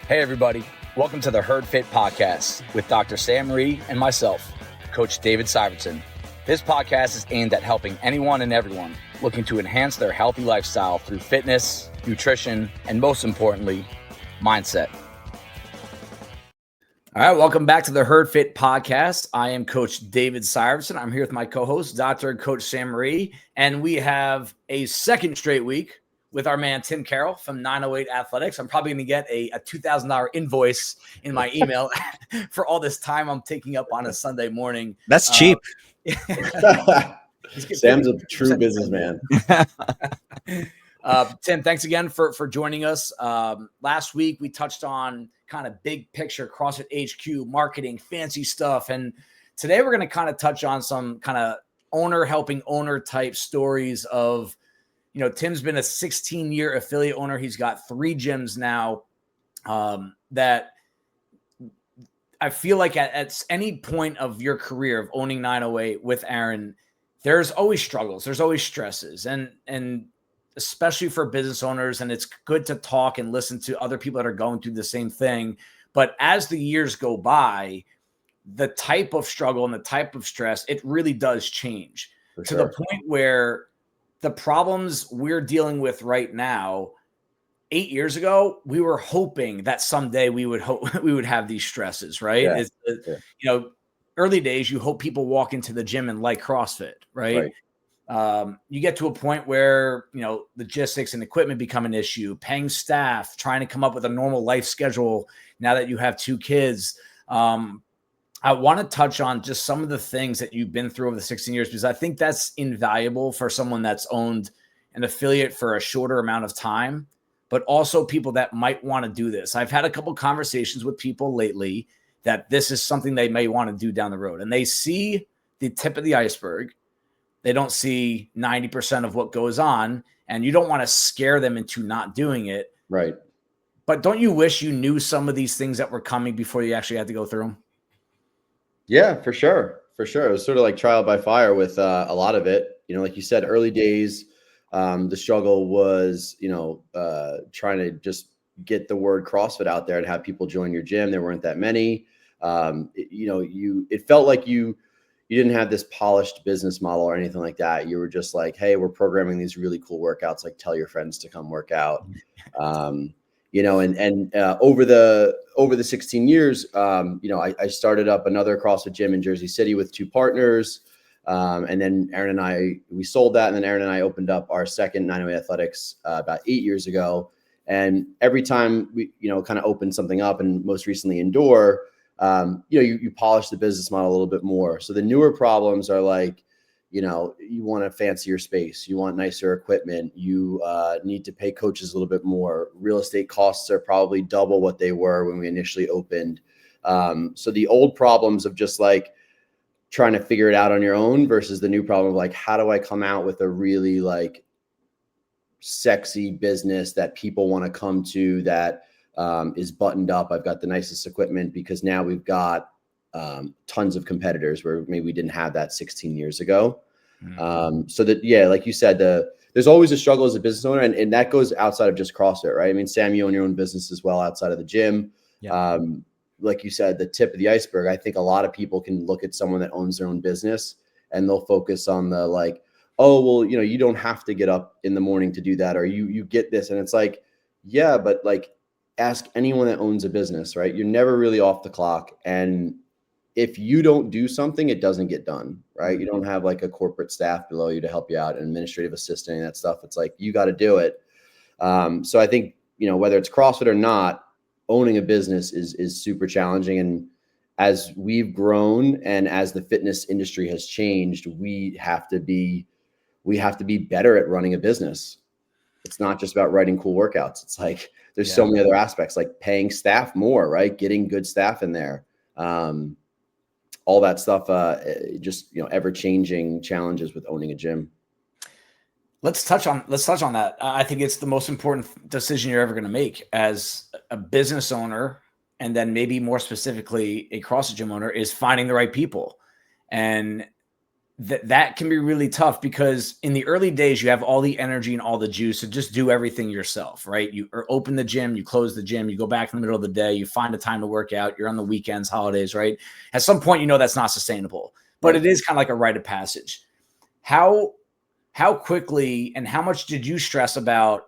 Hey, everybody. Welcome to the Herd Fit Podcast with Dr. Sam Marie and myself, Coach David Syvertson. This podcast is aimed at helping anyone and everyone looking to enhance their healthy lifestyle through fitness, nutrition, and most importantly, mindset. All right, welcome back to the Herd Fit Podcast. I am Coach David Syvertson. I'm here with my co-host, Dr. and Coach Sam Marie, and we have a second straight week with our man, Tim Carroll from 908 Athletics. I'm probably going to get a $2,000 invoice in my email for all this time I'm taking up on a Sunday morning. That's cheap. Sam's a true businessman. Tim, thanks again for joining us. Last week, we touched on kind of big picture CrossFit HQ, marketing, fancy stuff. And today we're going to kind of touch on some kind of owner helping owner type stories of, you know, Tim's been a 16-year affiliate owner. He's got 3 gyms now that I feel like at any point of your career of owning 908 with Aaron, there's always struggles. There's always stresses. And especially for business owners, and it's good to talk and listen to other people that are going through the same thing. But as the years go by, the type of struggle and the type of stress, it really does change to the point where the problems we're dealing with right now, 8 years ago, we were hoping that someday we would have these stresses, right? You know, early days, you hope people walk into the gym and like CrossFit, right? You get to a point where, you know, logistics and equipment become an issue, paying staff, trying to come up with a normal life schedule now that you have 2 kids. I want to touch on just some of the things that you've been through over the 16 years, because I think that's invaluable for someone that's owned an affiliate for a shorter amount of time, but also people that might want to do this. I've had a couple conversations with people lately that this is something they may want to do down the road, and they see the tip of the iceberg. They don't see 90% of what goes on, and you don't want to scare them into not doing it. Right. But don't you wish you knew some of these things that were coming before you actually had to go through them? Yeah, for sure. For sure. It was sort of like trial by fire with a lot of it. You know, like you said, early days, the struggle was, you know, trying to just get the word CrossFit out there and have people join your gym. There weren't that many. It felt like you didn't have this polished business model or anything like that. You were just like, hey, we're programming these really cool workouts. Like, tell your friends to come work out. Over the 16 years, I started up another CrossFit gym in Jersey City with 2 partners. And then Aaron and we sold that. And then Aaron and I opened up our second 908 Athletics about 8 years ago. And every time we, kind of opened something up, and most recently indoor, you polish the business model a little bit more. So the newer problems are like, you want a fancier space, you want nicer equipment, you need to pay coaches a little bit more. Real estate costs are probably double what they were when we initially opened. So the old problems of just like trying to figure it out on your own versus the new problem of like, how do I come out with a really like sexy business that people want to come to, that is buttoned up. I've got the nicest equipment, because now we've got tons of competitors where maybe we didn't have that 16 years ago. So that, like you said, there's always a struggle as a business owner, and that goes outside of just CrossFit, right? I mean, Sam, you own your own business as well outside of the gym. Yeah. Like you said, the tip of the iceberg, I think a lot of people can look at someone that owns their own business and they'll focus on the like, oh, well, you don't have to get up in the morning to do that, or you get this. And it's like, yeah, but like, ask anyone that owns a business, right? You're never really off the clock. And if you don't do something, it doesn't get done, right? You don't have like a corporate staff below you to help you out, an administrative assistant and that stuff. It's like, you got to do it. So I think, whether it's CrossFit or not, owning a business is super challenging. And as we've grown and as the fitness industry has changed, we have to be better at running a business. It's not just about writing cool workouts. It's like, there's so many other aspects, like paying staff more, right? Getting good staff in there. All that stuff, just, ever-changing challenges with owning a gym. Let's touch on that. I think it's the most important decision you're ever going to make as a business owner, and then maybe more specifically a CrossFit gym owner, is finding the right people. And that can be really tough, because in the early days you have all the energy and all the juice to just do everything yourself, right? You open the gym, you close the gym, you go back in the middle of the day, you find a time to work out, you're on the weekends, holidays, right? At some point, that's not sustainable, but it is kind of like a rite of passage. How quickly and how much did you stress about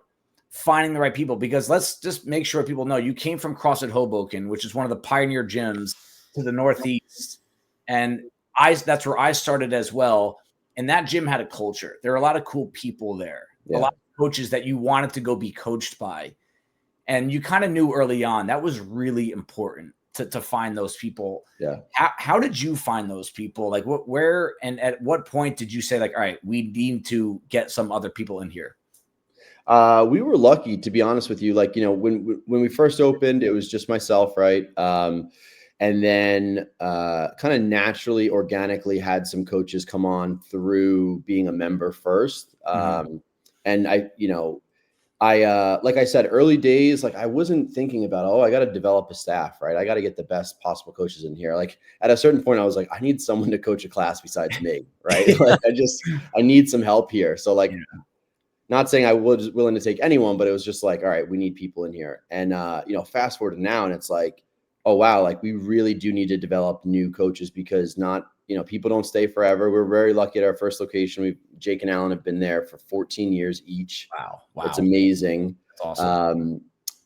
finding the right people? Because let's just make sure people know you came from CrossFit Hoboken, which is one of the pioneer gyms to the Northeast. And that's where I started as well. And that gym had a culture. There were a lot of cool people there, a lot of coaches that you wanted to go be coached by. And you kind of knew early on that was really important to find those people. Yeah. How did you find those people? Like where, and at what point did you say, like, all right, we need to get some other people in here? We were lucky, to be honest with you. Like, when we first opened, it was just myself, right? And then kind of naturally, organically had some coaches come on through being a member first. And like I said, early days, like I wasn't thinking about, I got to develop a staff, right? I got to get the best possible coaches in here. Like at a certain point, I was like, I need someone to coach a class besides me, right? Like I need some help here. So like, not saying I was willing to take anyone, but it was just like, all right, we need people in here. And, fast forward to now, and it's like, oh, wow, like we really do need to develop new coaches, because people don't stay forever. We're very lucky at our first location. Jake and Alan have been there for 14 years each. Wow. It's amazing. That's awesome.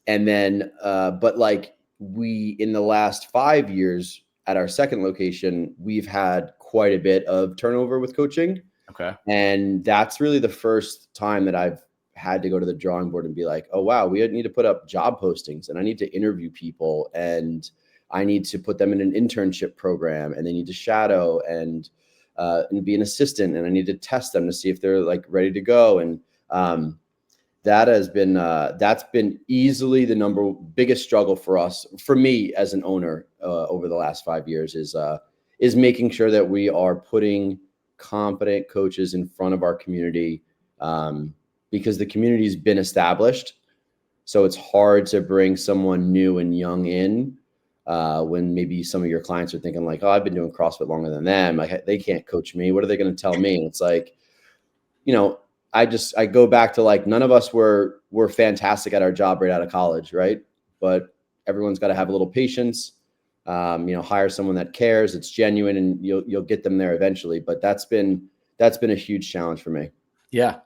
And then, but like in the last 5 years at our second location, we've had quite a bit of turnover with coaching. Okay. And that's really the first time that I've had to go to the drawing board and be like, oh, wow, we need to put up job postings, and I need to interview people, and I need to put them in an internship program, and they need to shadow and be an assistant. And I need to test them to see if they're like ready to go. And that's been easily the biggest struggle for me as an owner over the last 5 years is making sure that we are putting competent coaches in front of our community, because the community's been established. So it's hard to bring someone new and young in when maybe some of your clients are thinking like, oh, I've been doing CrossFit longer than them. Like they can't coach me. What are they going to tell me? And it's like, I go back to like, none of us were fantastic at our job right out of college. Right. But everyone's got to have a little patience. Hire someone that cares, it's genuine, and you'll get them there eventually. But that's been a huge challenge for me. Yeah.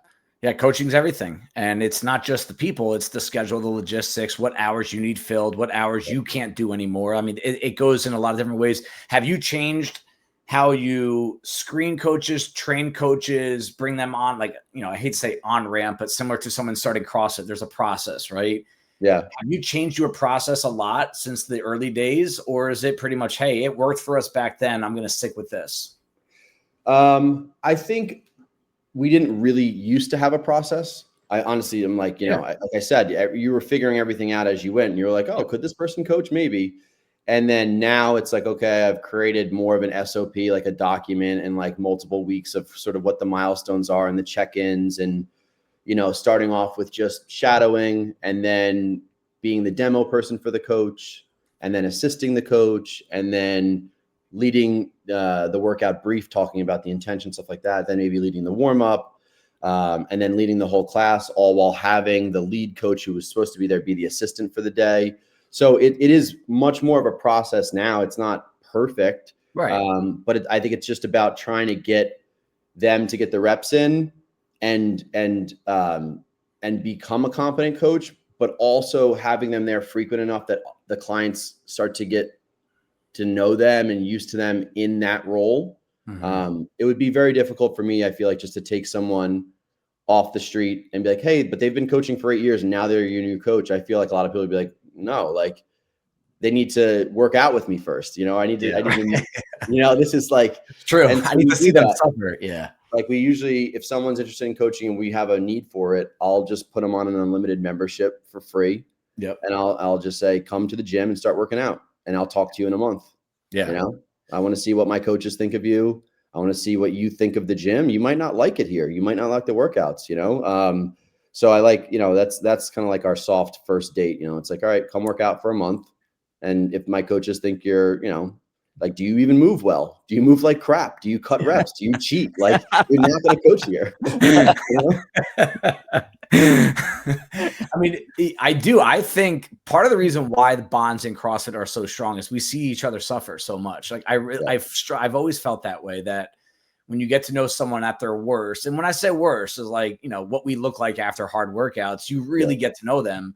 Coaching's everything. And it's not just the people, it's the schedule, the logistics, what hours you need filled, what hours you can't do anymore. I mean, it goes in a lot of different ways. Have you changed how you screen coaches, train coaches, bring them on? Like, I hate to say on ramp, but similar to someone starting CrossFit, there's a process, right? Yeah. Have you changed your process a lot since the early days, or is it pretty much, hey, it worked for us back then, I'm going to stick with this? I think we didn't really used to have a process. I honestly am like, like I said, you were figuring everything out as you went, and you're like, oh, could this person coach? Maybe. And then now it's like, okay, I've created more of an SOP, like a document, and like multiple weeks of sort of what the milestones are and the check-ins, and starting off with just shadowing, and then being the demo person for the coach, and then assisting the coach, and then leading the workout brief, talking about the intention, stuff like that, then maybe leading the warm-up, and then leading the whole class, all while having the lead coach who was supposed to be there be the assistant for the day. So it is much more of a process now. It's not perfect, right? But I think it's just about trying to get them to get the reps in, and become a competent coach, but also having them there frequent enough that the clients start to get to know them and used to them in that role. It would be very difficult for me, I feel like, just to take someone off the street and be like, hey, but they've been coaching for 8 years and now they're your new coach. I feel like a lot of people would be like, no, like they need to work out with me first. I need to, this is like, true. And I need to see them suffer. Yeah. Like we usually, if someone's interested in coaching and we have a need for it, I'll just put them on an unlimited membership for free. Yep. And I'll just say, come to the gym and start working out, and I'll talk to you in a month. Yeah. I want to see what my coaches think of you. I want to see what you think of the gym. You might not like it here. You might not like the workouts, So I like, that's kind of like our soft first date. It's like, all right, come work out for a month. And if my coaches think you're, Like, do you even move well? Do you move like crap? Do you cut reps? Do you cheat? Like, you're not going to coach here. You know? I mean, I do. I think part of the reason why the bonds in CrossFit are so strong is we see each other suffer so much. Like I've always felt that way, that when you get to know someone at their worst, and when I say worst is like, you know, what we look like after hard workouts, you really get to know them.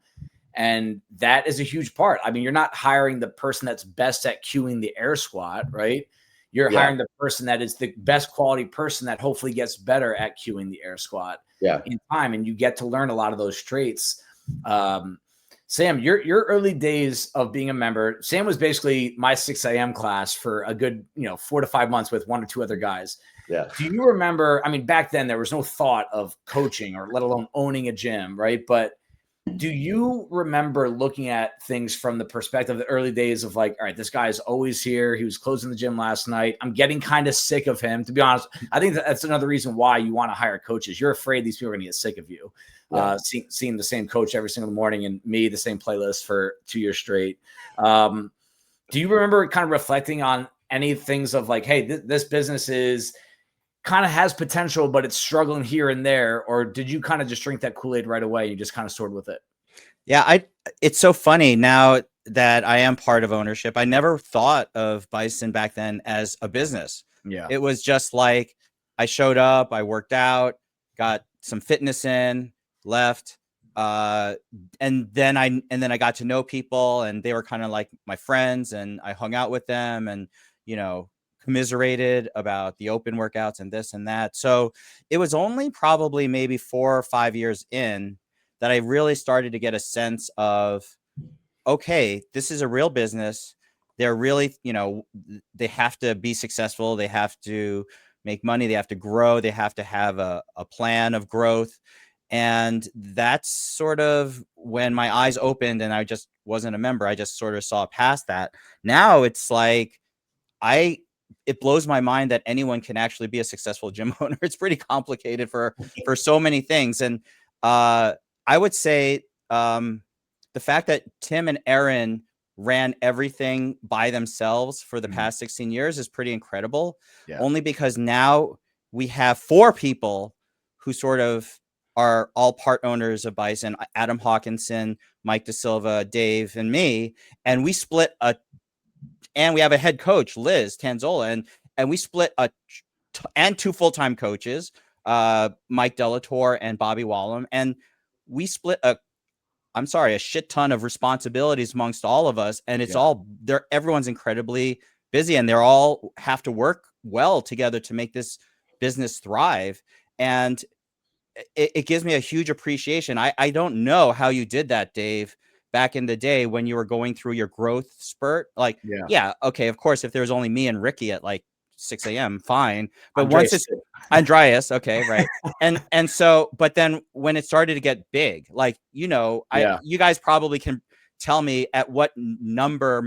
And that is a huge part. I mean, you're not hiring the person that's best at cueing the air squat, right? You're hiring the person that is the best quality person that hopefully gets better at cueing the air squat in time. And you get to learn a lot of those traits. Sam, your early days of being a member, Sam was basically my 6 a.m. class for a good, 4 to 5 months with 1 or 2 other guys. Yeah. Do you remember, I mean, back then there was no thought of coaching or let alone owning a gym, right? But do you remember looking at things from the perspective of the early days of like, all right, this guy is always here. He was closing the gym last night. I'm getting kind of sick of him, to be honest. I think that's another reason why you want to hire coaches. You're afraid these people are going to get sick of you. Seeing the same coach every single morning and me, the same playlist for 2 years straight. Do you remember kind of reflecting on any things of like, hey, this business is kind of has potential, but it's struggling here and there? Or did you kind of just drink that Kool-Aid right away? You just kind of soared with it? Yeah, it's so funny now that I am part of ownership. I never thought of Bison back then as a business. Yeah. It was just like I showed up, I worked out, got some fitness in, left. And then I got to know people, and they were kind of like my friends, and I hung out with them and, commiserated about the open workouts and this and that. So it was only probably maybe 4 or 5 years in that I really started to get a sense of, okay, this is a real business. They're really, they have to be successful. They have to make money. They have to grow. They have to have a plan of growth. And that's sort of when my eyes opened and I just wasn't a member. I just sort of saw past that. Now it's like, it blows my mind that anyone can actually be a successful gym owner. It's pretty complicated for so many things. And I would say the fact that Tim and Aaron ran everything by themselves for the past 16 years is pretty incredible. Only because now we have 4 people who sort of are all part owners of Bison: Adam Hawkinson, Mike DeSilva, Dave, and me. And we split and we have a head coach, Liz Tanzola, and we split and 2 full-time coaches, Mike Delator and Bobby Wallum. And we split a shit ton of responsibilities amongst all of us. And it's everyone's incredibly busy, and they're all have to work well together to make this business thrive. And it gives me a huge appreciation. I don't know how you did that, Dave, back in the day when you were going through your growth spurt. Like, okay, of course, if there's only me and Ricky at like 6 a.m., fine. But once it's Andreas, okay, right. And so, but then when it started to get big, like, you guys probably can tell me at what member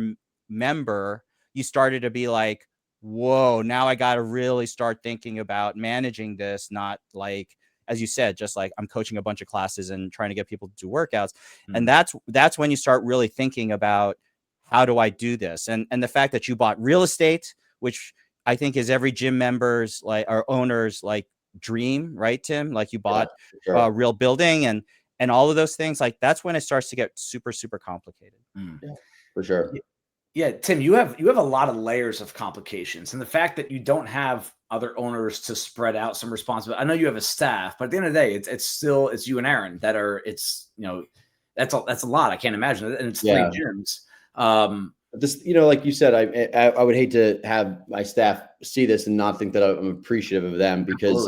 you started to be like, whoa, now I got to really start thinking about managing this, not like, as you said, just like I'm coaching a bunch of classes and trying to get people to do workouts. And that's when you start really thinking about, how do I do this? And the fact that you bought real estate, which I think is every gym member's like, our owners like dream, right, Tim? Like you bought a real building and all of those things. Like that's when it starts to get super, super complicated. Yeah, for sure. Yeah, Tim, you have a lot of layers of complications, and the fact that you don't have other owners to spread out some responsibility. I know you have a staff, but at the end of the day, it's you and Aaron that are. That's a lot. I can't imagine, and it's 3 gyms. This, like you said, I would hate to have my staff see this and not think that I'm appreciative of them, because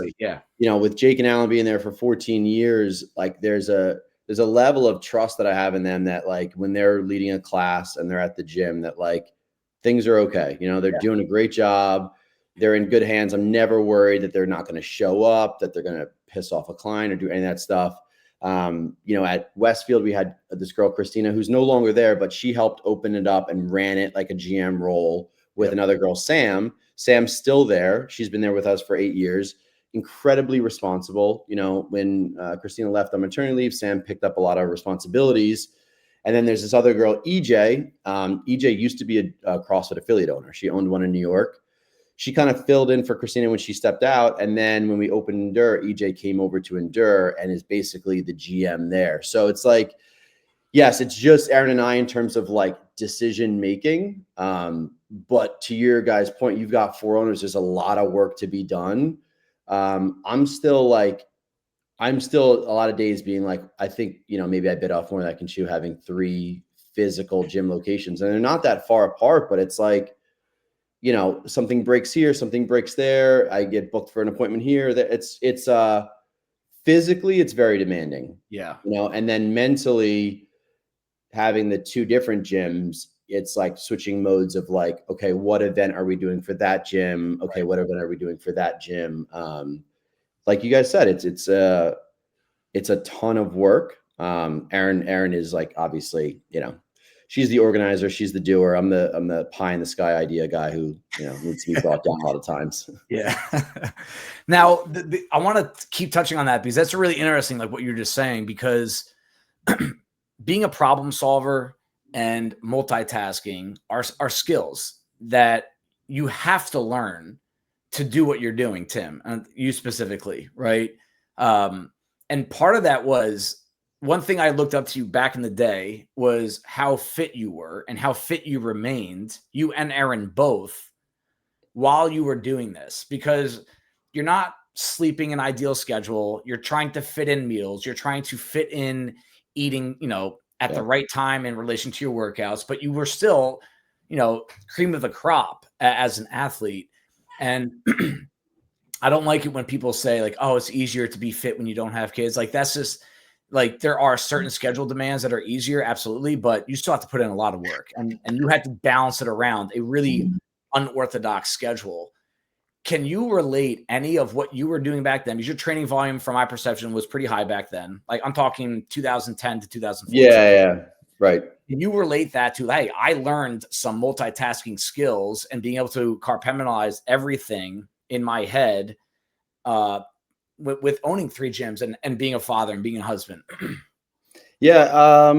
with Jake and Alan being there for 14 years, like there's a level of trust that I have in them that like when they're leading a class and they're at the gym, that like things are okay. They're doing a great job. They're in good hands. I'm never worried that they're not going to show up, that they're going to piss off a client or do any of that stuff. At Westfield, we had this girl, Christina, who's no longer there, but she helped open it up and ran it like a GM role with another girl, Sam. Sam's still there. She's been there with us for 8 years. Incredibly responsible. When Christina left on maternity leave, Sam picked up a lot of responsibilities. And then there's this other girl, EJ. EJ used to be a CrossFit affiliate owner. She owned one in New York. She kind of filled in for Christina when she stepped out. And then when we opened Endure, EJ came over to Endure and is basically the GM there. So it's like, yes, it's just Aaron and I in terms of like decision making. But to your guys' point, you've got 4 owners. There's a lot of work to be done. I'm still a lot of days being like, I think, maybe I bit off more than I can chew, having 3 physical gym locations, and they're not that far apart, but it's like, something breaks here, something breaks there. I get booked for an appointment here. It's physically, it's very demanding. Yeah. And then mentally having the 2 different gyms, it's like switching modes of like, okay, what event are we doing for that gym? Okay. What event are we doing for that gym? Like you guys said, it's a ton of work. Erin is like, obviously, she's the organizer, she's the doer. I'm the pie in the sky idea guy who, needs to be brought down a lot of times. Yeah. Now, I want to keep touching on that because that's really interesting, like what you're just saying, because being a problem solver and multitasking are skills that you have to learn to do what you're doing, Tim, and you specifically, right? And part of that was, one thing I looked up to you back in the day was how fit you were and how fit you remained, you and Aaron both, while you were doing this, because you're not sleeping an ideal schedule. You're trying to fit in meals. You're trying to fit in eating, at the right time in relation to your workouts, but you were still, cream of the crop as an athlete. And I don't like it when people say like, oh, it's easier to be fit when you don't have kids. Like, that's just like, there are certain schedule demands that are easier. Absolutely. But you still have to put in a lot of work, and you had to balance it around a really unorthodox schedule. Can you relate any of what you were doing back then? Because your training volume, from my perception, was pretty high back then. Like, I'm talking 2010 to 2014. Yeah. Right. Can you relate that to, hey, I learned some multitasking skills and being able to compartmentalize everything in my head with owning 3 gyms and being a father and being a husband? Yeah.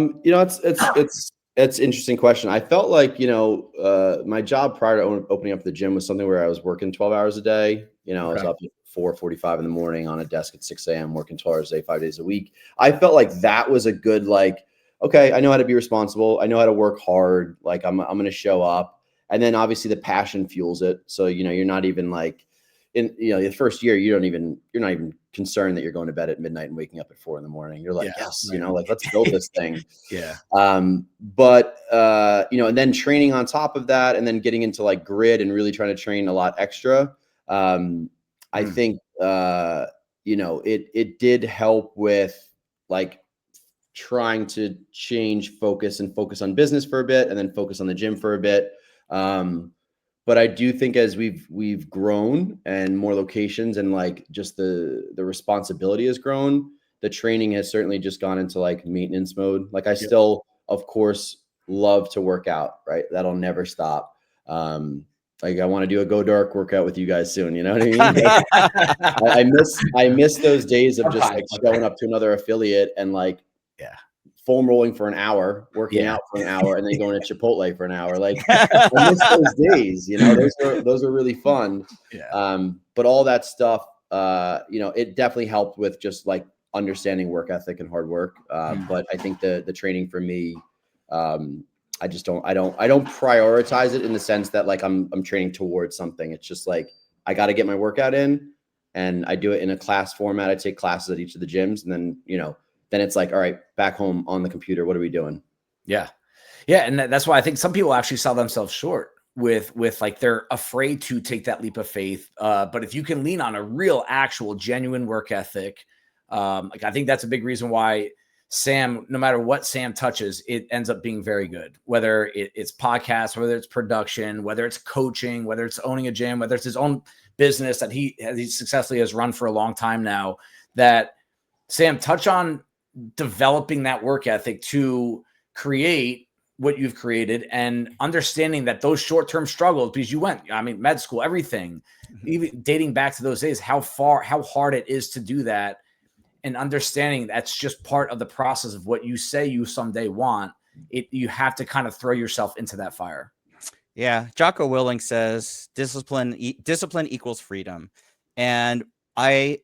It's an interesting question. I felt like, my job prior to opening up the gym was something where I was working 12 hours a day. I was up at 4:45 in the morning on a desk at 6 a.m., working 12 hours a day, 5 days a week. I felt like that was a good, like, okay, I know how to be responsible. I know how to work hard. Like, I'm going to show up. And then obviously the passion fuels it. So, you're not even like in, the first year, you're not even concerned that you're going to bed at midnight and waking up at 4 a.m. You're like, yes, like, let's build this thing. Yeah. But and then training on top of that, and then getting into like grid and really trying to train a lot extra. I think, it did help with like trying to change focus and focus on business for a bit, and then focus on the gym for a bit. But I do think as we've grown and more locations, and like just the responsibility has grown, the training has certainly just gone into like maintenance mode. Like, I still, of course, love to work out, right? That'll never stop. Like, I want to do a Go Dark workout with you guys soon. You know what I mean? Like, I miss those days of just like showing up to another affiliate and like, foam rolling for an hour, working out for an hour, and then going to Chipotle for an hour. Like, I miss those days, those are really fun. But all that stuff, it definitely helped with just like understanding work ethic and hard work. But I think the training for me, I don't prioritize it in the sense that like I'm training towards something. It's just like, I got to get my workout in, and I do it in a class format. I take classes at each of the gyms, and then, then it's like, all right, back home on the computer, what are we doing? Yeah. Yeah. And that's why I think some people actually sell themselves short with like, they're afraid to take that leap of faith. But if you can lean on a real, actual, genuine work ethic, like, I think that's a big reason why Sam, no matter what Sam touches, it ends up being very good, whether it's podcasts, whether it's production, whether it's coaching, whether it's owning a gym, whether it's his own business that he successfully has run for a long time now. That, Sam, touch on developing that work ethic to create what you've created, and understanding that those short-term struggles, because you went, med school, everything, even dating back to those days, how hard it is to do that, and understanding that's just part of the process of what you say you someday want. you have to kind of throw yourself into that fire. Yeah. Jocko Willing says discipline equals freedom. And I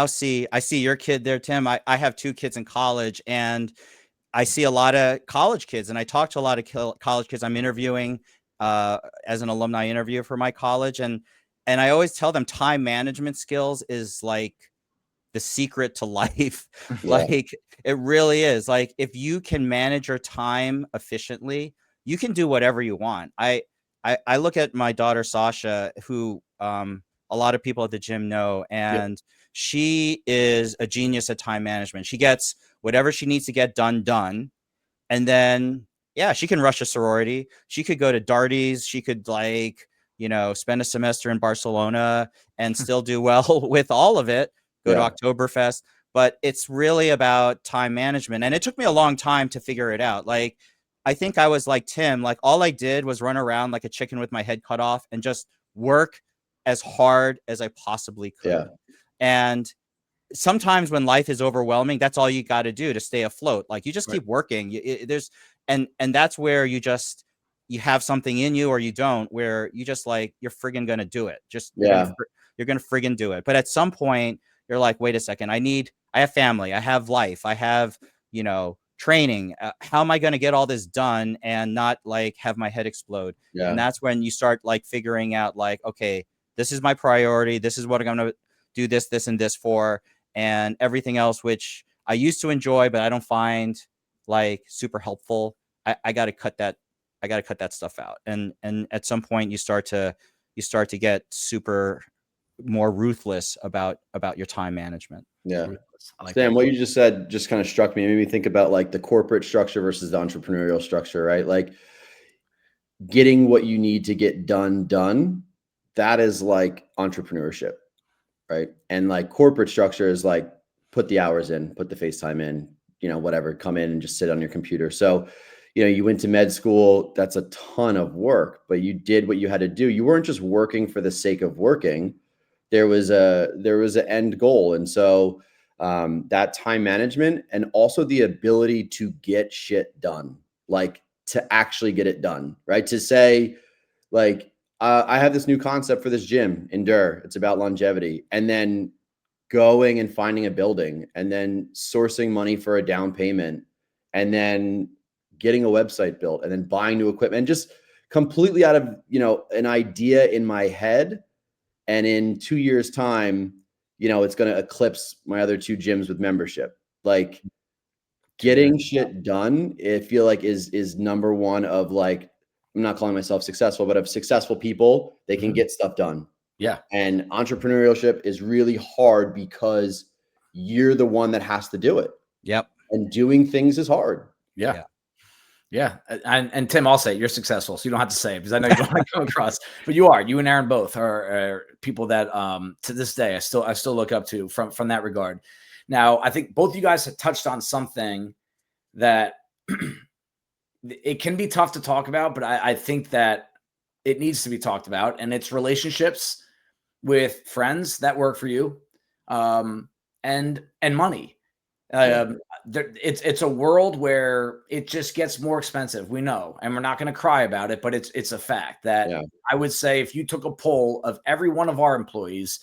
see your kid there, Tim. I have 2 kids in college, and I see a lot of college kids, and I talk to a lot of college kids. I'm interviewing as an alumni interviewer for my college. And I always tell them time management skills is like the secret to life. Yeah. Like it really is. Like if you can manage your time efficiently, you can do whatever you want. I look at my daughter Sasha, who a lot of people at the gym know, and she is a genius at time management. She gets whatever she needs to get done, and then she can rush a sorority. She could go to Darties. She could spend a semester in Barcelona and still do well with all of it. Go to Oktoberfest. But it's really about time management. And it took me a long time to figure it out. Like, I think I was like Tim, like all I did was run around like a chicken with my head cut off and just work as hard as I possibly could. Yeah. And sometimes when life is overwhelming, that's all you got to do to stay afloat. Like you just keep working. And that's where you have something in you, or you don't, where you just like, you're friggin' going to do it. You're going to friggin' do it. But at some point you're like, wait a second, I have family, I have life, I have, training. How am I going to get all this done and not like have my head explode? Yeah. And that's when you start like figuring out like, okay, this is my priority. This is what I'm going to do this, and this for, and everything else, which I used to enjoy, but I don't find like super helpful. I got to cut that. I got to cut that stuff out. And at some point you start to get super more ruthless about your time management. Yeah. Like Sam, what you just said just kind of struck me. It made me think about like the corporate structure versus the entrepreneurial structure, right? Like getting what you need to get done. That is like entrepreneurship, right? And like corporate structure is like put the hours in, put the FaceTime in, whatever, come in and just sit on your computer. So, you went to med school, that's a ton of work, but you did what you had to do. You weren't just working for the sake of working. There was an end goal. And so that time management and also the ability to get shit done, like to actually get it done, right? To say like, I have this new concept for this gym, Endure. It's about longevity. And then going and finding a building and then sourcing money for a down payment and then getting a website built and then buying new equipment, and just completely out of, an idea in my head. And in 2 years' time, it's going to eclipse my other 2 gyms with membership. Like getting shit done, I feel like is number one of like, I'm not calling myself successful, but of successful people, they can get stuff done. Yeah. And entrepreneurship is really hard because you're the one that has to do it. Yep. And doing things is hard. Yeah. And Tim, I'll say you're successful, so you don't have to say it because I know you don't want to come across, but you are. You and Aaron both are people that to this day I still look up to from that regard. Now, I think both you guys have touched on something that it can be tough to talk about, but I think that it needs to be talked about, and it's relationships with friends that work for you, and money. It's a world where it just gets more expensive. We know, and we're not going to cry about it, but it's a fact that I would say if you took a poll of every one of our employees,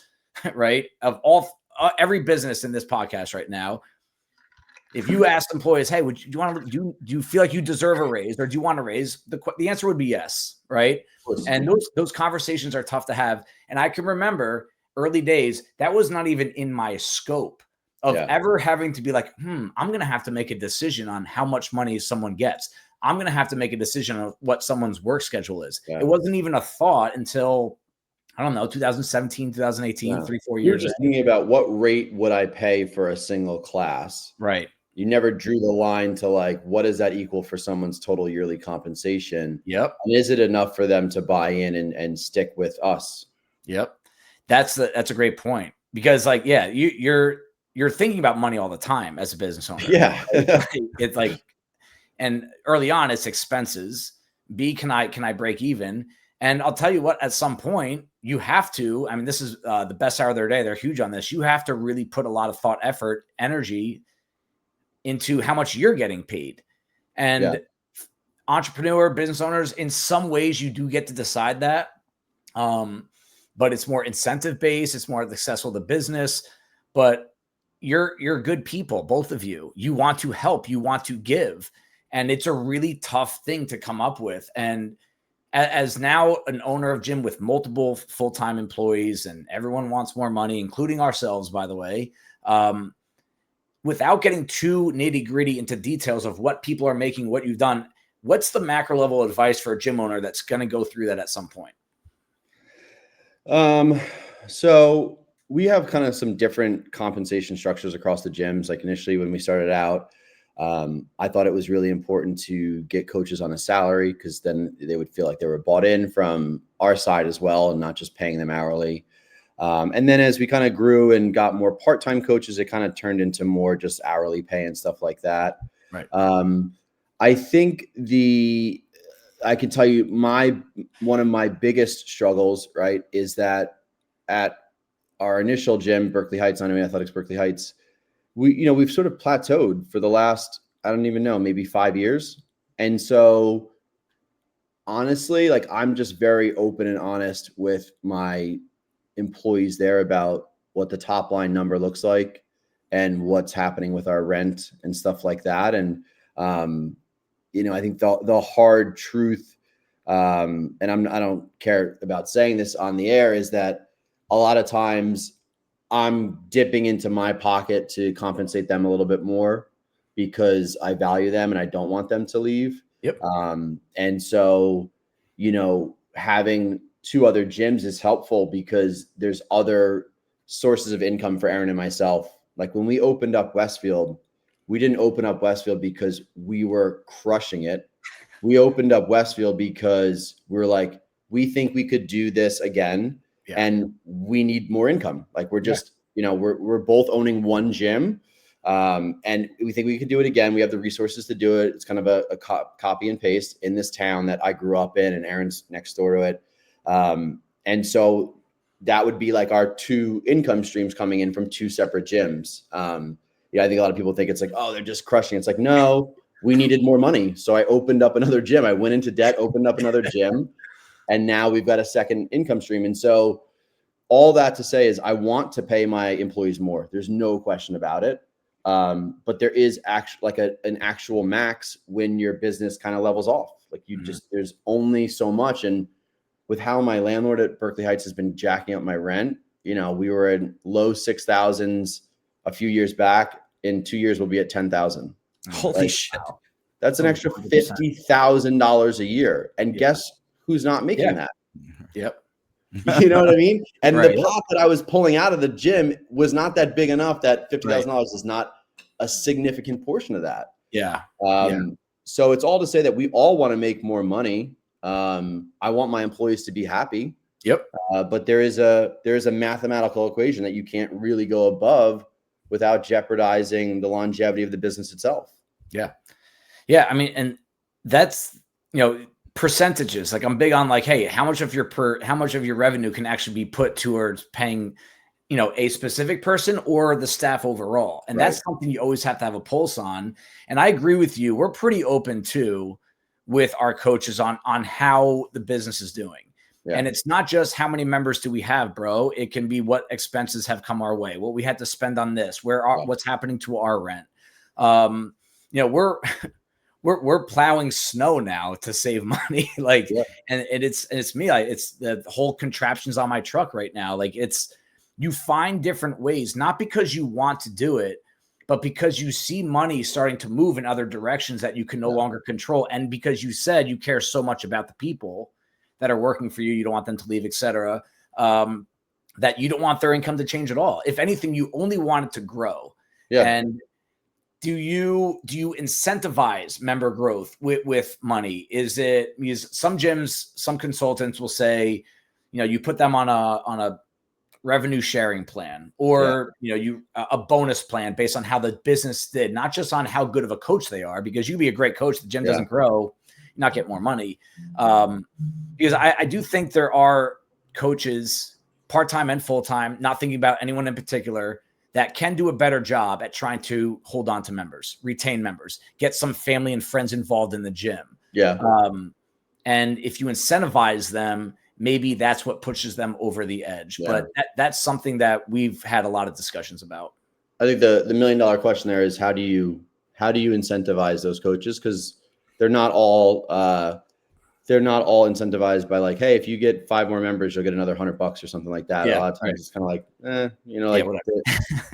right, of every business in this podcast right now, if you asked employees, hey, do you feel like you deserve a raise or do you want a raise? The answer would be yes, right? And those conversations are tough to have. And I can remember early days, that was not even in my scope of ever having to be like, I'm going to have to make a decision on how much money someone gets. I'm going to have to make a decision on what someone's work schedule is. Yeah. It wasn't even a thought until, I don't know, 2017, 2018, 3-4 years. You're just thinking about what rate would I pay for a single class? Right. You never drew the line to like, what does that equal for someone's total yearly compensation? Yep. And is it enough for them to buy in and stick with us? Yep. That's a great point, because like, you're thinking about money all the time as a business owner. Yeah. It's like, and early on it's expenses. B, can I break even? And I'll tell you what, at some point you have to, I mean, this is the best hour of their day. They're huge on this. You have to really put a lot of thought, effort, energy into how much you're getting paid. And entrepreneur, business owners, in some ways you do get to decide that. But it's more incentive based. It's more accessible to business, but you're good people, both of you. You want to help, you want to give. And it's a really tough thing to come up with. And as now an owner of gym with multiple full-time employees, and everyone wants more money, including ourselves, by the way, without getting too nitty-gritty into details of what people are making, what you've done, what's the macro level advice for a gym owner that's going to go through that at some point? So we have kind of some different compensation structures across the gyms. Like initially when we started out, I thought it was really important to get coaches on a salary, because then they would feel like they were bought in from our side as well, and not just paying them hourly. And then as we kind of grew and got more part-time coaches, it kind of turned into more just hourly pay and stuff like that. Right. I think I can tell you one of my biggest struggles, right, is that at our initial gym, Berkeley Heights, Dynamic Athletics, Berkeley Heights, we've sort of plateaued for the last, I don't even know, maybe 5 years. And so honestly, like, I'm just very open and honest with my employees there about what the top line number looks like and what's happening with our rent and stuff like that. And, I think the hard truth, and I don't care about saying this on the air, is that a lot of times I'm dipping into my pocket to compensate them a little bit more because I value them and I don't want them to leave. Yep. And so, having 2 other gyms is helpful because there's other sources of income for Aaron and myself. Like when we opened up Westfield, we didn't open up Westfield because we were crushing it. We opened up Westfield because we're like, we think we could do this again. Yeah. And we need more income. Like we're just, we're both owning one gym, and we think we could do it again. We have the resources to do it. It's kind of a copy and paste in this town that I grew up in, and Aaron's next door to it. And so that would be like our 2 income streams coming in from 2 separate gyms. I think a lot of people think it's like, oh, they're just crushing. It's like, no, we needed more money. So I opened up another gym. I went into debt, opened up another gym, and now we've got a second income stream. And so all that to say is I want to pay my employees more. There's no question about it. But there is actually like an actual max when your business kind of levels off. Like there's only so much. And with how my landlord at Berkeley Heights has been jacking up my rent, we were in low 6,000s a few years back. In 2 years, we'll be at 10,000. Holy shit. That's an extra $50,000 a year. And guess who's not making that? Yep. You know what I mean? And right. The pot that I was pulling out of the gym was not that big enough that $50,000 is not a significant portion of that. Yeah. So it's all to say that we all want to make more money. I want my employees to be happy. Yep. But there is a mathematical equation that you can't really go above without jeopardizing the longevity of the business itself. Yeah. Yeah. I mean, and that's, percentages. Like I'm big on like, hey, how much of your revenue can actually be put towards paying, a specific person or the staff overall. And that's something you always have to have a pulse on. And I agree with you. We're pretty open too with our coaches on how the business is doing. Yeah. And it's not just how many members do we have, bro. It can be what expenses have come our way, what we had to spend on this, what's happening to our rent. We're plowing snow now to save money. And it's me. It's the whole contraptions on my truck right now. Like you find different ways, not because you want to do it, but because you see money starting to move in other directions that you can no longer control. And because you said you care so much about the people that are working for you, you don't want them to leave, et cetera, that you don't want their income to change at all. If anything, you only want it to grow. Yeah. And do you incentivize member growth with money? Is it because some gyms, some consultants will say, you put them on a revenue sharing plan or, a bonus plan based on how the business did, not just on how good of a coach they are, because you be a great coach, the gym doesn't grow, not get more money. Because I do think there are coaches, part-time and full-time, not thinking about anyone in particular, that can do a better job at trying to hold on to members, retain members, get some family and friends involved in the gym. Yeah. And if you incentivize them, maybe that's what pushes them over the edge. Yeah. But that's something that we've had a lot of discussions about. I think the $1 million question there is how do you incentivize those coaches? Because they're not all incentivized by like, hey, if you get 5 more members, you'll get another $100 or something like that. Yeah, A lot of times it's kind of like, whatever.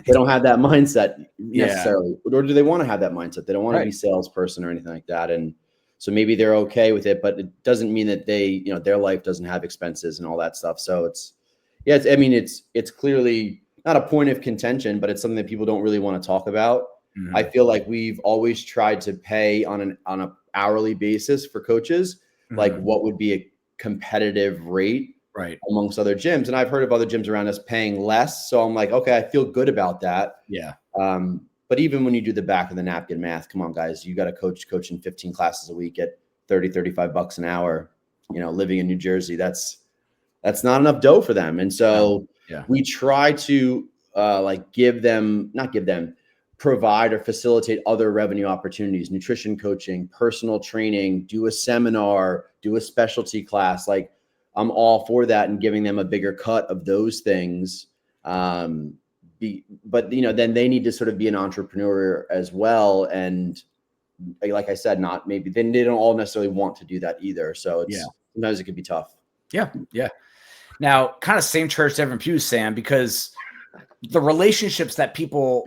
they don't have that mindset necessarily, or do they want to have that mindset? They don't want to be salesperson or anything like that. And so maybe they're okay with it, but it doesn't mean that they, their life doesn't have expenses and all that stuff. So it's clearly not a point of contention, but it's something that people don't really want to talk about. Mm-hmm. I feel like we've always tried to pay on an hourly basis for coaches, mm-hmm. like what would be a competitive rate amongst other gyms. And I've heard of other gyms around us paying less. So I'm like, okay, I feel good about that. Yeah. But even when you do the back of the napkin math, come on, guys, you got a coach coaching 15 classes a week at $30-$35 an hour, living in New Jersey, that's not enough dough for them. And so we try to provide or facilitate other revenue opportunities, nutrition coaching, personal training, do a seminar, do a specialty class. Like I'm all for that and giving them a bigger cut of those things. But then they need to sort of be an entrepreneur as well. And like I said, then they don't all necessarily want to do that either. So sometimes it can be tough. Yeah. Yeah. Now, kind of same church, different pews, Sam, because the relationships that people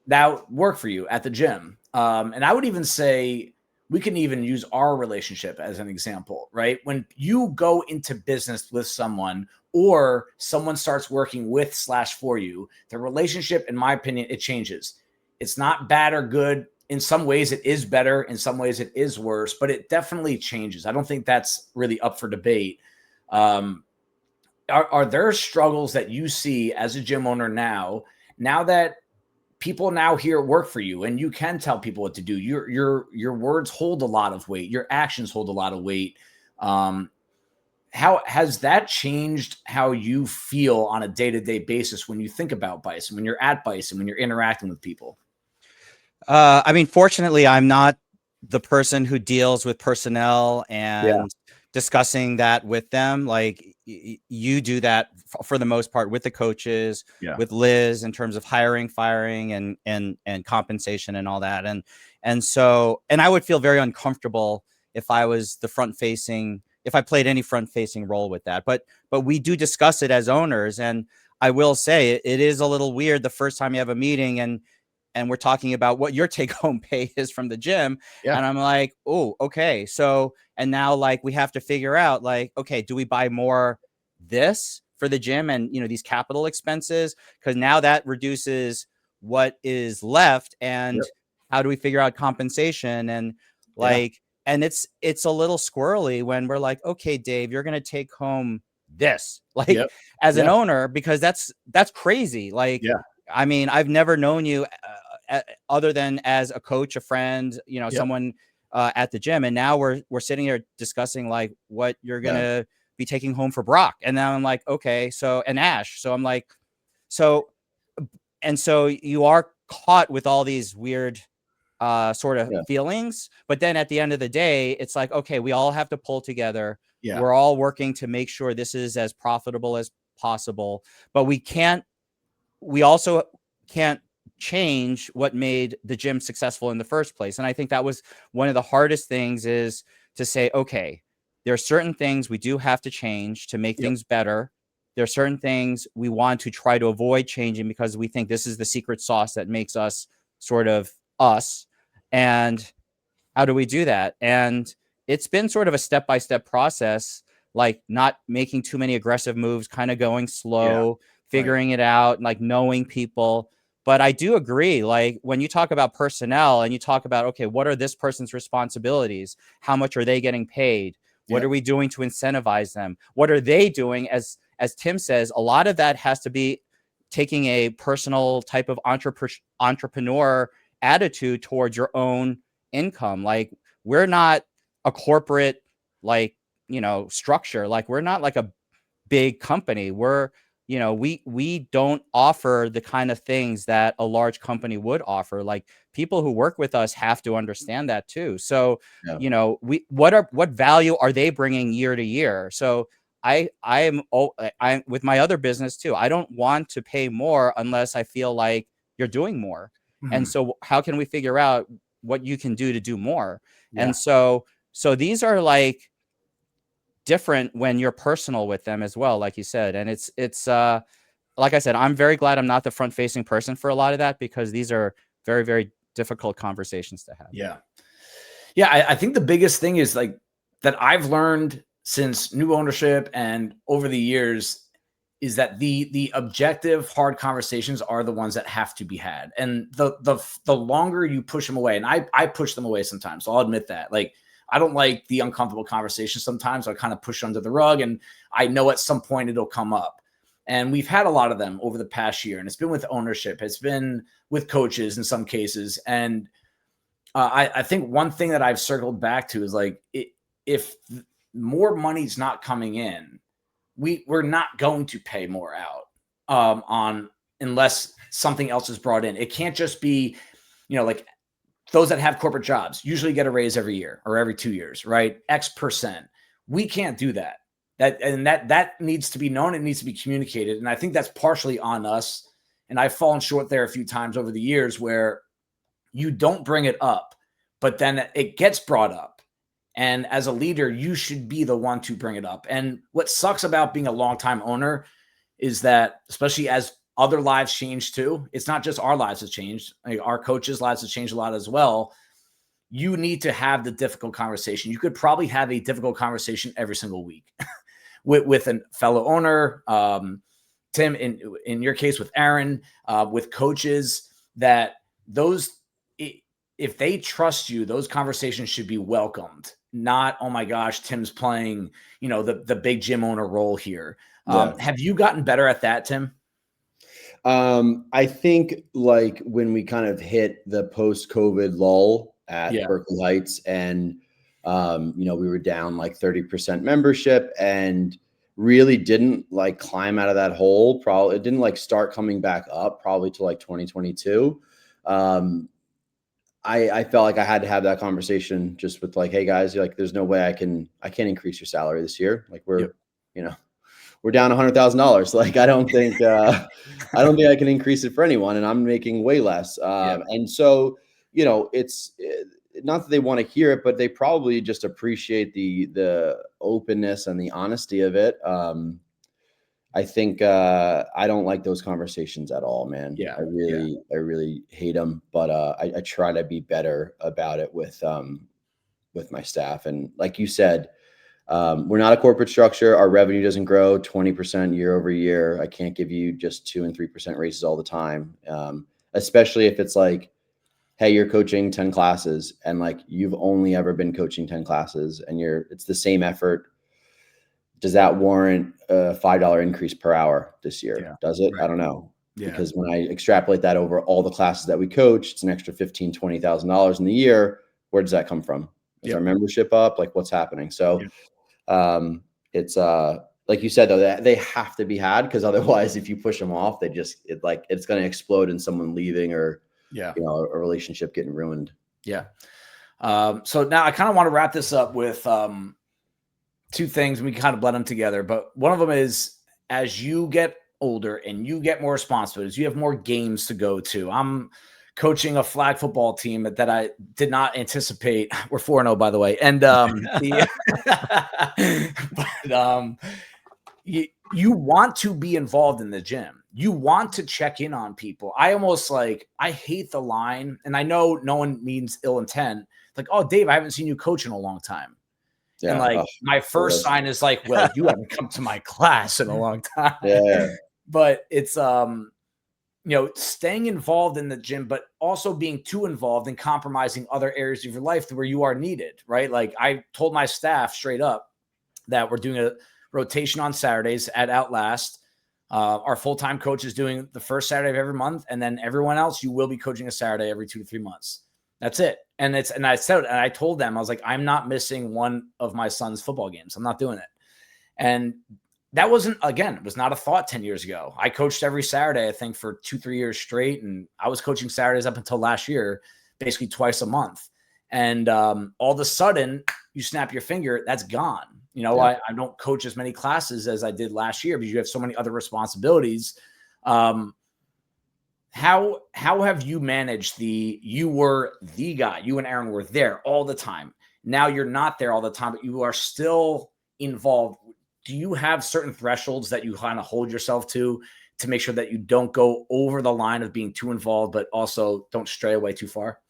that work for you at the gym, and I would even say we can even use our relationship as an example, right? When you go into business with someone or someone starts working with / for you, the relationship, in my opinion, it changes. It's not bad or good. In some ways it is better. In some ways it is worse, but it definitely changes. I don't think that's really up for debate. Are there struggles that you see as a gym owner now that people now here work for you and you can tell people what to do? Your words hold a lot of weight. Your actions hold a lot of weight. How has that changed how you feel on a day-to-day basis when you think about Bison, when you're at Bison, when you're interacting with people? I mean, fortunately, I'm not the person who deals with personnel and discussing that with them. Like you do that for the most part with the coaches, with Liz in terms of hiring, firing, and compensation and all that. And so I would feel very uncomfortable if I was if I played any front facing role with that. But we do discuss it as owners. And I will say it is a little weird the first time you have a meeting and we're talking about what your take home pay is from the gym. Yeah. And I'm like, oh, okay. So, and now like we have to figure out like, okay, do we buy more this for the gym and, these capital expenses? Because now that reduces what is left. And how do we figure out compensation? And like, and it's a little squirrely when we're like, okay, Dave, you're going to take home this like as an owner, because that's crazy. Like, I mean, I've never known you other than as a coach, a friend, someone at the gym. And now we're sitting here discussing like what you're going to be taking home for Brock. And now I'm like, okay, so, and Ash. So I'm like, so you are caught with all these weird sort of feelings. But then at the end of the day, it's like, okay, we all have to pull together. Yeah. We're all working to make sure this is as profitable as possible, but we also can't change what made the gym successful in the first place. And I think that was one of the hardest things, is to say, okay, there are certain things we do have to change to make things better. There are certain things we want to try to avoid changing because we think this is the secret sauce that makes us sort of us. And how do we do that? And it's been sort of a step-by-step process, like not making too many aggressive moves, kind of going slow, figuring it out, like knowing people. But I do agree, like when you talk about personnel and you talk about, okay, what are this person's responsibilities? How much are they getting paid? What are we doing to incentivize them? What are they doing? As Tim says, a lot of that has to be taking a personal type of entrepreneur attitude towards your own income. Like we're not a corporate, like, structure. Like we're not like a big company. We're you know, we don't offer the kind of things that a large company would offer. Like, people who work with us have to understand that too. So, Yeah. you know, what value are they bringing year to year? So I'm with my other business too. I don't want to pay more unless I feel like you're doing more. And so how can we figure out what you can do to do more? Yeah. And so these are like different when you're personal with them as well, like you said. And it's like I said, I'm very glad I'm not the front facing person for a lot of that, because these are very, very difficult conversations to have. Yeah. Yeah. I think the biggest thing is like that I've learned since new ownership and over the years is that the objective hard conversations are the ones that have to be had. And the longer you push them away, and I push them away sometimes, so I'll admit that. Like, I don't like the uncomfortable conversations sometimes. I kind of push under the rug, and I know at some point it'll come up. And we've had a lot of them over the past year, and it's been with ownership, it's been with coaches in some cases. And I think one thing that I've circled back to is like, if more money's not coming in, we're not going to pay more out on unless something else is brought in. It can't just be, you know, like those that have corporate jobs usually get a raise every year or every 2 years, right? X%. We can't do that. That needs to be known. It needs to be communicated. And I think that's partially on us. And I've fallen short there a few times over the years where you don't bring it up, but then it gets brought up. And as a leader, you should be the one to bring it up. And what sucks about being a longtime owner is that, especially as other lives change too, it's not just our lives have changed. Like, our coaches' lives have changed a lot as well. You need to have the difficult conversation. You could probably have a difficult conversation every single week with a fellow owner, Tim, in your case with Aaron, with coaches, that those, if they trust you, those conversations should be welcomed. Not, oh my gosh, Tim's playing, you know, the big gym owner role here. Have you gotten better at that, Tim? I think like when we kind of hit the post-COVID lull at Berkeley Heights, and you know, we were down like 30% membership and really didn't like climb out of that hole. Probably it didn't like start coming back up probably to like 2022. I felt like I had to have that conversation just with like, hey guys, like, there's no way I can't increase your salary this year. Like, we're, you know, we're down $100,000. Like, I don't think I can increase it for anyone, and I'm making way less. And so, you know, it's not that they want to hear it, but they probably just appreciate the openness and the honesty of it. I think I don't like those conversations at all, man. I really hate them, but I try to be better about it with my staff. And like you said, we're not a corporate structure. Our revenue doesn't grow 20% year over year. I can't give you just 2 and 3% raises all the time, especially if it's like, hey, you're coaching 10 classes and like you've only ever been coaching 10 classes and it's the same effort. Does that warrant a $5 increase per hour this year? Yeah. Does it? Right. I don't know. Yeah. Because when I extrapolate that over all the classes that we coach, it's an extra $15,000, $20,000 in the year. Where does that come from? Is our membership up? Like, what's happening? So it's like you said, though, that they have to be had, because otherwise if you push them off, it's going to explode in someone leaving or, you know, a relationship getting ruined. Yeah. So now I kind of want to wrap this up with two things, and we kind of blend them together. But one of them is, as you get older and you get more responsibilities, you have more games to go to. I'm coaching a flag football team that I did not anticipate. We're 4-0, by the way. And you want to be involved in the gym. You want to check in on people. I hate the line, and I know no one means ill intent. Like, oh, Dave, I haven't seen you coach in a long time. And like my first sign is like, well, you haven't come to my class in a long time. But it's you know, staying involved in the gym, but also being too involved and compromising other areas of your life where you are needed, right? Like, I told my staff straight up that we're doing a rotation on Saturdays at Outlast. Our full-time coach is doing the first Saturday of every month, and then everyone else, you will be coaching a Saturday every 2 to 3 months. That's it. And I told them, I was like, I'm not missing one of my son's football games. I'm not doing it. And that wasn't, again, it was not a thought 10 years ago. I coached every Saturday, I think, for 2-3 years straight. And I was coaching Saturdays up until last year, basically twice a month. And all of a sudden, you snap your finger, that's gone. You know, I don't coach as many classes as I did last year because you have so many other responsibilities. How have you managed you were the guy, you and Aaron were there all the time. Now you're not there all the time, but you are still involved. Do you have certain thresholds that you kind of hold yourself to make sure that you don't go over the line of being too involved, but also don't stray away too far?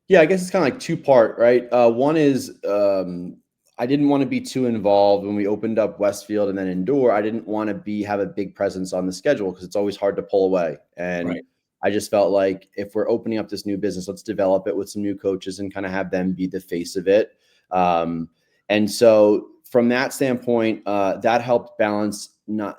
Yeah, I guess it's kind of like two-part, right? One is I didn't want to be too involved when we opened up Westfield and then indoor. I didn't want to have a big presence on the schedule because it's always hard to pull away. And I just felt like if we're opening up this new business, let's develop it with some new coaches and kind of have them be the face of it. And so from that standpoint, that helped balance not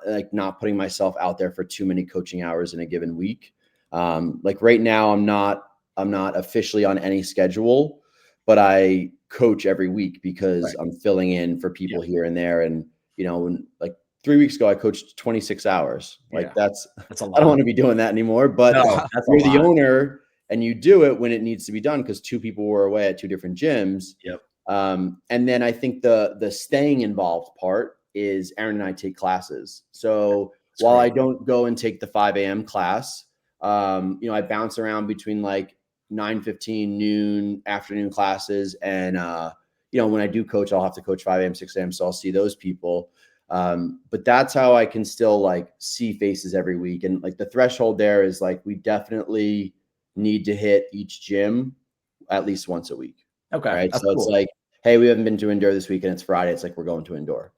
putting myself out there for too many coaching hours in a given week. Like right now, I'm not officially on any schedule, but I coach every week because I'm filling in for people here and there. And, you know, like 3 weeks ago, I coached 26 hours. Like that's a lot. I don't want to be doing that anymore, but you're the owner and you do it when it needs to be done because two people were away at two different gyms. And then I think the staying involved part is Aaron and I take classes. So while I don't go and take the 5 a.m. class, you know, I bounce around between like 9:15, noon, afternoon classes. And, you know, when I do coach, I'll have to coach 5 a.m., 6 a.m. So I'll see those people. But that's how I can still like see faces every week. And like the threshold there is like, we definitely need to hit each gym at least once a week. Okay. Right. So it's like, hey, we haven't been to indoor this week and it's Friday. It's like, we're going to indoor.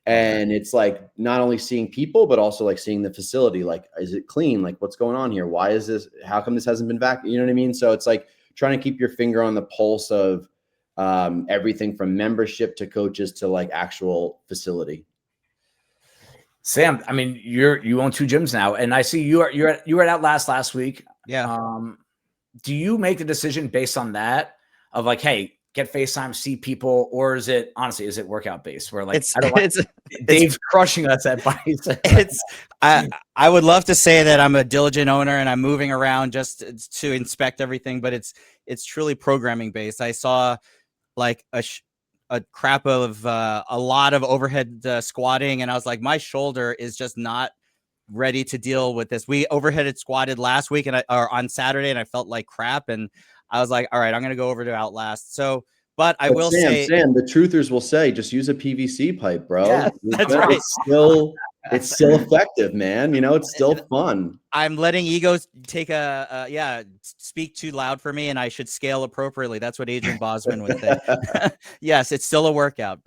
And it's like not only seeing people, but also like seeing the facility. Like, is it clean? Like, what's going on here? Why is this? How come this hasn't been vacuumed? You know what I mean? So it's like trying to keep your finger on the pulse of everything from membership to coaches to like actual facility. Sam, I mean, you own 2 gyms now, and I see you were at Outlast last week. Yeah. Do you make the decision based on that of like, hey, get FaceTime, see people, or is it honestly, is it workout based where like Dave's crushing us at bicep? I would love to say that I'm a diligent owner and I'm moving around just to inspect everything, but it's truly programming based. I saw like a crap of a lot of overhead squatting, and I was like, my shoulder is just not ready to deal with this. We overhead squatted last week or on Saturday, and I felt like crap, and I was like, all right, I'm going to go over to Outlast. So, but I will say, Sam, the truthers will say, just use a PVC pipe, bro. Yeah, that's right. It's still effective, man. You know, it's still fun. I'm letting egos take speak too loud for me, and I should scale appropriately. That's what Adrian Bosman would think. Yes, it's still a workout.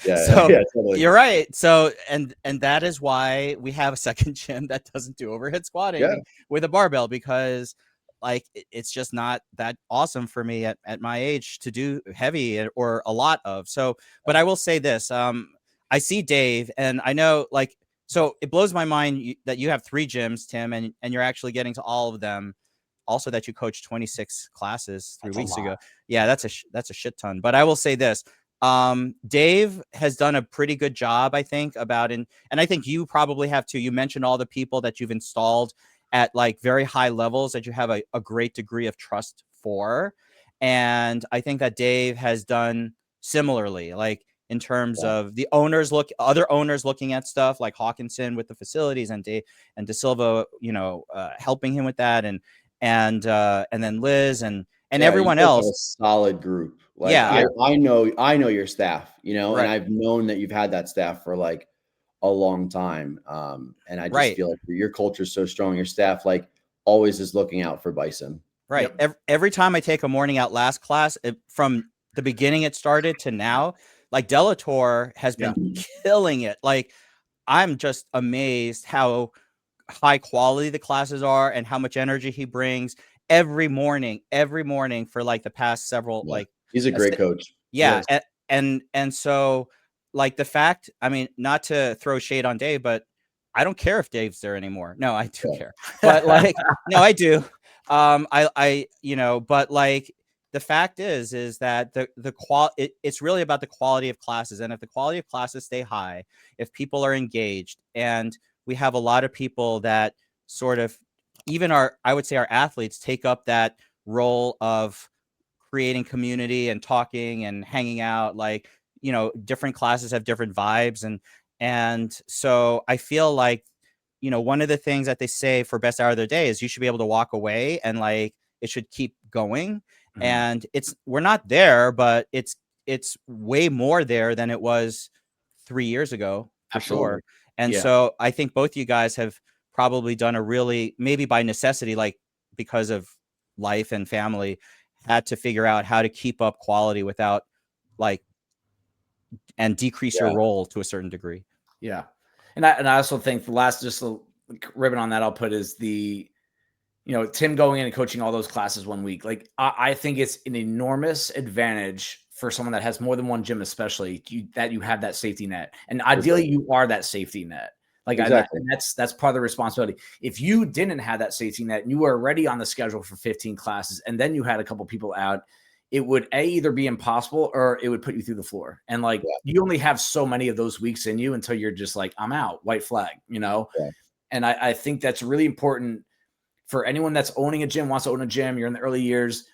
Totally. You're right. So, and that is why we have a second gym that doesn't do overhead squatting with a barbell, because like it's just not that awesome for me at my age to do heavy or a lot of. So, but I will say this, I see Dave and I know like, so it blows my mind that you have 3 gyms, Tim, and you're actually getting to all of them. Also that you coached 26 classes 3 weeks ago. Yeah, that's a shit ton. But I will say this, Dave has done a pretty good job, I think, and I think you probably have too. You mentioned all the people that you've installed at like very high levels that you have a great degree of trust for. And I think that Dave has done similarly, like in terms of the other owners looking at stuff like Hawkinson with the facilities and Dave and De Silva, you know, helping him with that. And then Liz and everyone else. A solid group. Like, I know your staff, you know, and I've known that you've had that staff for like a long time. And I just feel like your culture is so strong. Your staff like always is looking out for Bison. Right. Every time I take a morning Outlast class, from the beginning it started to now, like Delator has been killing it. Like I'm just amazed how high quality the classes are and how much energy he brings every morning for like the past several, like he's a great coach. Yeah. And so like the fact, I mean, not to throw shade on Dave, but I don't care if Dave's there anymore. No, I do care. But like, no, I do. I, you know, but like the fact is that it's really about the quality of classes. And if the quality of classes stay high, if people are engaged, and we have a lot of people that sort of, even I would say our athletes take up that role of creating community and talking and hanging out. Like, different classes have different vibes. And so I feel like, one of the things that they say for best hour of the day is you should be able to walk away and like, it should keep going. Mm-hmm. And we're not there, but it's way more there than it was 3 years ago, for sure. And so I think both you guys have probably done a really, maybe by necessity, like because of life and family, had to figure out how to keep up quality without like, and decrease your role to a certain degree. Yeah. And I also think the last, just a ribbon on that I'll put is Tim going in and coaching all those classes 1 week. Like I think it's an enormous advantage for someone that has more than one gym, especially that you have that safety net. And ideally you are that safety net. Like exactly. That's part of the responsibility. If you didn't have that safety net and you were already on the schedule for 15 classes and then you had a couple people out, it would either be impossible or it would put you through the floor. And like, you only have so many of those weeks in you until you're just like, I'm out, white flag, Yeah. And I think that's really important for anyone that's owning a gym, wants to own a gym, you're in the early years,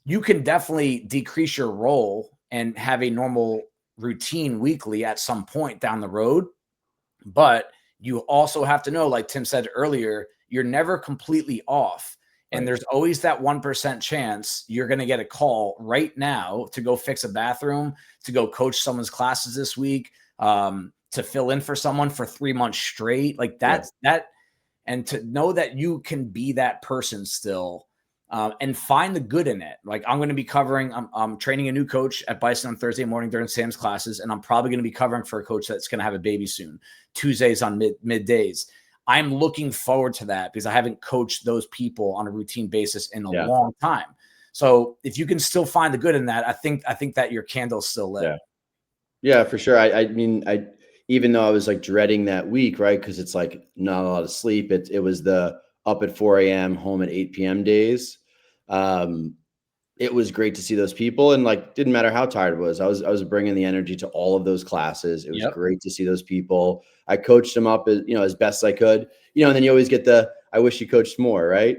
you can definitely decrease your role and have a normal routine weekly at some point down the road. But you also have to know, like Tim said earlier, you're never completely off. And there's always that 1% chance you're going to get a call right now to go fix a bathroom, to go coach someone's classes this week, to fill in for someone for 3 months straight. Like that. And to know that you can be that person still, and find the good in it. Like I'm going to be I'm training a new coach at Bison on Thursday morning during Sam's classes. And I'm probably going to be covering for a coach that's going to have a baby soon, Tuesdays on middays. I'm looking forward to that because I haven't coached those people on a routine basis in a long time. So if you can still find the good in that, I think that your candle's still lit. Yeah, for sure. I mean, even though I was like dreading that week, right? Because it's like not a lot of sleep. It was the up at 4 a.m., home at 8 p.m. days. It was great to see those people, and like didn't matter how tired I was bringing the energy to all of those classes. It was great to see those people. I coached them up as best I could, and then you always get I wish you coached more, right?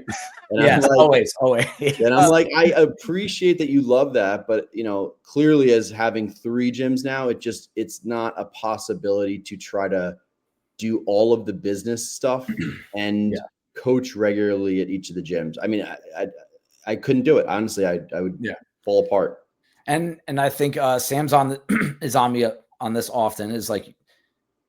And yes, always. And I'm like, I appreciate that you love that, but clearly as having 3 gyms now, it's not a possibility to try to do all of the business stuff and coach regularly at each of the gyms. I mean, I couldn't do it. Honestly, I would fall apart. And I think Sam's is on me on this often, is like,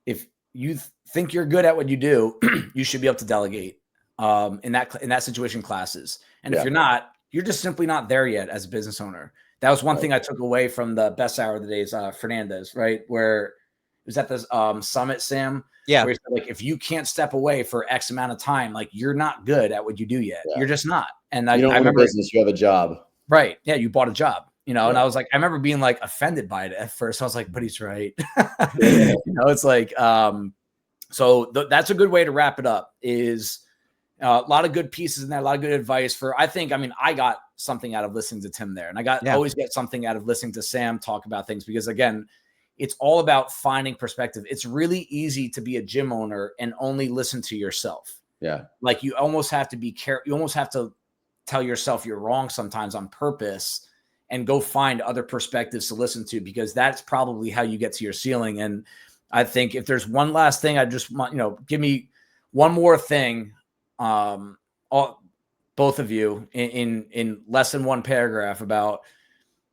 if you think you're good at what you do, you should be able to delegate in that situation classes. And if you're not, you're just simply not there yet as a business owner. That was one thing I took away from the best hour of the days, Fernandez, right? Where it was at this summit, Sam. Yeah. Where he said, like, if you can't step away for X amount of time, like you're not good at what you do yet. You're just not. And I remember business, you have a job. Right. Yeah. You bought a job, and I was like, I remember being like offended by it at first. I was like, but he's right. It's like, so that's a good way to wrap it up, is a lot of good pieces in there, a lot of good advice I got something out of listening to Tim there, and always get something out of listening to Sam talk about things, because again, it's all about finding perspective. It's really easy to be a gym owner and only listen to yourself. Yeah. Like you almost have to be careful. You almost have to tell yourself you're wrong sometimes on purpose and go find other perspectives to listen to, because that's probably how you get to your ceiling. And I think if there's one last thing, I just want, give me one more thing. Both of you in less than one paragraph about,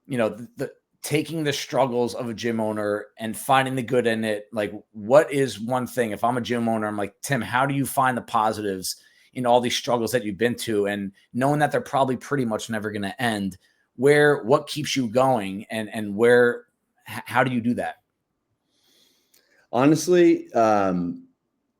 the taking the struggles of a gym owner and finding the good in it. Like, what is one thing, if I'm a gym owner, I'm like, Tim, how do you find the positives in all these struggles that you've been to, and knowing that they're probably pretty much never going to end? What keeps you going, and how do you do that? Honestly,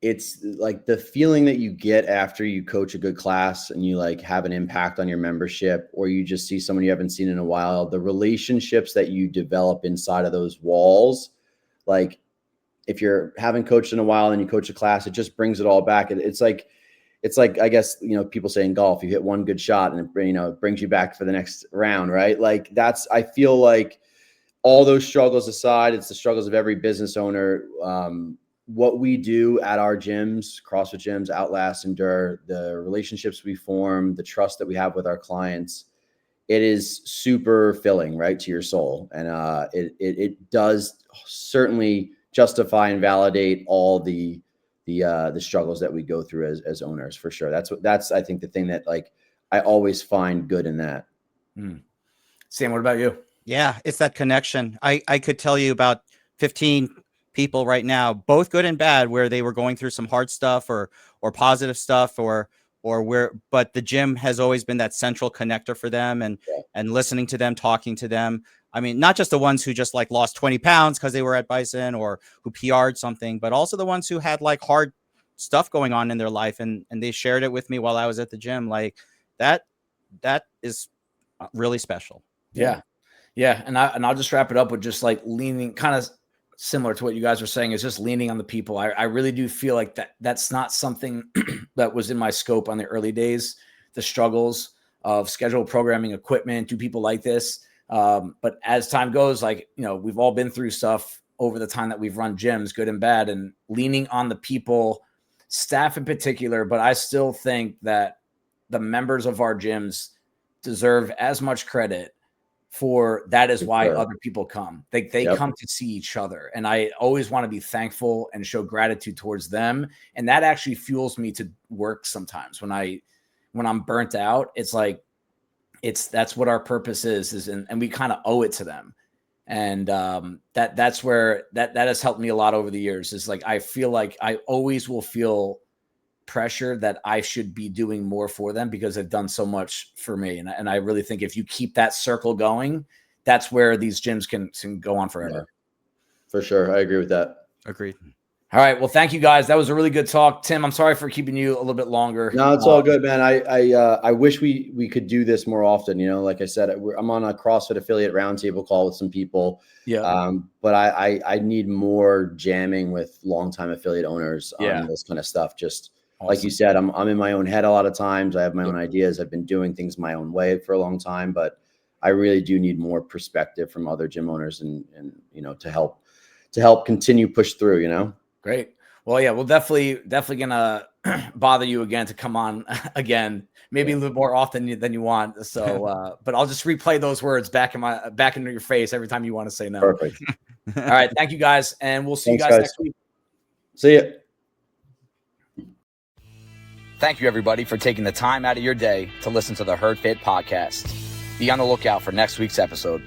it's like the feeling that you get after you coach a good class and you like have an impact on your membership, or you just see someone you haven't seen in a while, the relationships that you develop inside of those walls. Like if you're haven't coached in a while and you coach a class, it just brings it all back. It's like, it's like, I guess, people say in golf, you hit one good shot and it brings you back for the next round, right? Like I feel like all those struggles aside, it's the struggles of every business owner. What we do at our gyms, CrossFit gyms, Outlast, Endure, the relationships we form, the trust that we have with our clients, it is super filling, right, to your soul. And it does certainly justify and validate all the struggles that we go through as owners, for sure. That's I think the thing that like I always find good in that. Sam, what about you? Yeah, it's that connection. I could tell you about 15 people right now, both good and bad, where they were going through some hard stuff or positive stuff or but the gym has always been that central connector for them, and listening to them, talking to them. I mean, not just the ones who just like lost 20 pounds because they were at Bison or who PR'd something, but also the ones who had like hard stuff going on in their life. And they shared it with me while I was at the gym. Like that is really special. Yeah. Yeah. And I'll just wrap it up with just like leaning, kind of similar to what you guys were saying, is just leaning on the people. I really do feel like that's not something that was in my scope on the early days, the struggles of schedule programming, equipment, do people like this? But as time goes, like, we've all been through stuff over the time that we've run gyms, good and bad, and leaning on the people, staff in particular. But I still think that the members of our gyms deserve as much credit for that is why other people come. They come to see each other. And I always want to be thankful and show gratitude towards them. And that actually fuels me to work sometimes when I'm burnt out. It's like, that's what our purpose is and we kind of owe it to them. And that's where that has helped me a lot over the years. Is like, I feel like I always will feel pressure that I should be doing more for them because they've done so much for me. And I really think if you keep that circle going, that's where these gyms can go on forever. Yeah, for sure. I agree with that. Agreed. All right. Well, thank you guys. That was a really good talk. Tim, I'm sorry for keeping you a little bit longer. No, it's all good, man. I wish we could do this more often. Like I said, I'm on a CrossFit affiliate roundtable call with some people. Yeah. But I need more jamming with longtime affiliate owners on this kind of stuff. Just awesome. Like you said, I'm in my own head a lot of times. I have my own ideas. I've been doing things my own way for a long time, but I really do need more perspective from other gym owners and to help continue push through, Great. Well, yeah, we'll definitely gonna bother you again to come on again, maybe a little more often than you want. So, but I'll just replay those words back into your face every time you want to say no. Perfect. All right. Thank you guys. And we'll see you guys next week. See ya. Thank you, everybody, for taking the time out of your day to listen to the Herd Fit podcast. Be on the lookout for next week's episode.